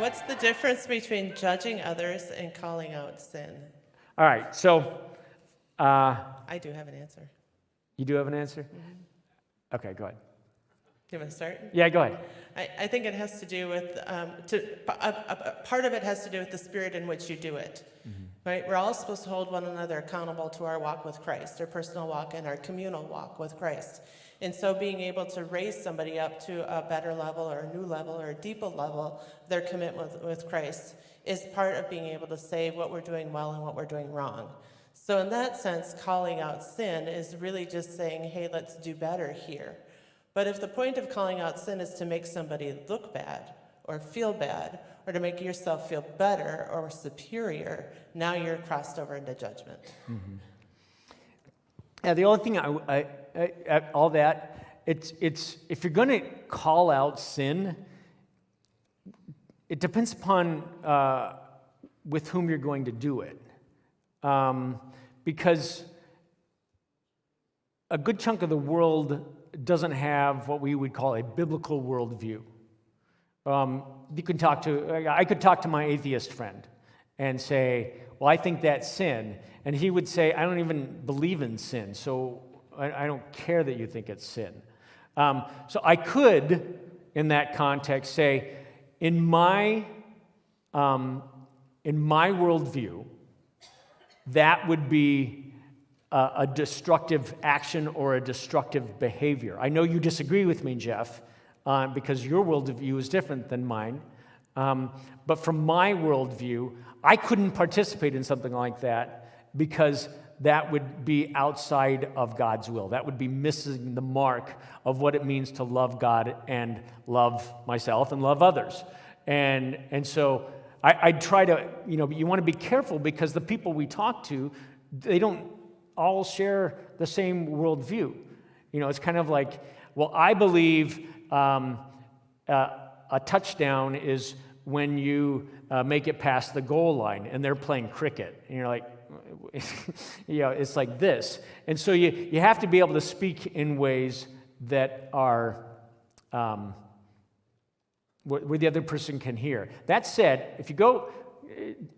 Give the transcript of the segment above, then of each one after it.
What's the difference between judging others and calling out sin? All right, so... I do have an answer. You do have an answer? Mm-hmm. Okay, go ahead. Do you want to start? Yeah, go ahead. I think it has to do with, part of it has to do with the spirit in which you do it. Mm-hmm. Right? We're all supposed to hold one another accountable to our walk with Christ, our personal walk and our communal walk with Christ. And so being able to raise somebody up to a better level or a new level or a deeper level, their commitment with Christ, is part of being able to say what we're doing well and what we're doing wrong. So in that sense, calling out sin is really just saying, hey, let's do better here. But if the point of calling out sin is to make somebody look bad or feel bad or to make yourself feel better or superior, now you're crossed over into judgment. Mm-hmm. Yeah, the only thing all that, it's if you're going to call out sin, it depends upon with whom you're going to do it. Because a good chunk of the world doesn't have what we would call a biblical worldview. I could talk to my atheist friend and say, well, I think that's sin. And he would say, I don't even believe in sin, so I don't care that you think it's sin. So I could, in that context, say, in my worldview, that would be a destructive action or a destructive behavior. I know you disagree with me, Jeff, because your worldview is different than mine. But from my worldview, I couldn't participate in something like that because that would be outside of God's will. That would be missing the mark of what it means to love God and love myself and love others. And so I'd try to, you want to be careful because the people we talk to, they don't all share the same worldview. It's kind of like, well, I believe a touchdown is when you make it past the goal line and they're playing cricket. And you're like, it's like this. And so you have to be able to speak in ways that are where the other person can hear. That said, if you go,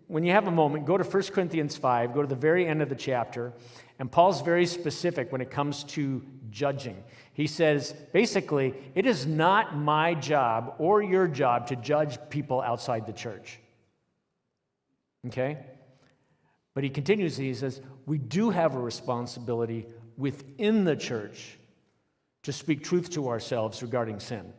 when you have a moment, go to 1 Corinthians 5, go to the very end of the chapter, and Paul's very specific when it comes to judging. He says, basically, it is not my job or your job to judge people outside the church. Okay? But he continues, he says, we do have a responsibility within the church to speak truth to ourselves regarding sin.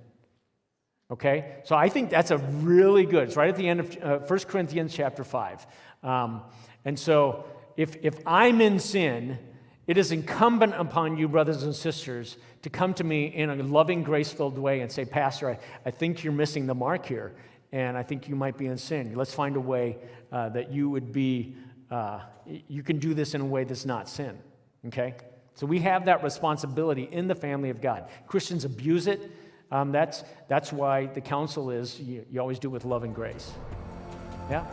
Okay? So I think that's a really good, it's right at the end of 1 Corinthians chapter 5. And so if I'm in sin, it is incumbent upon you, brothers and sisters, to come to me in a loving, grace-filled way and say, Pastor, I think you're missing the mark here, and I think you might be in sin. Let's find a way that you would be, you can do this in a way that's not sin. Okay? So we have that responsibility in the family of God. Christians abuse it. That's why the counsel is you always do it with love and grace. Yeah?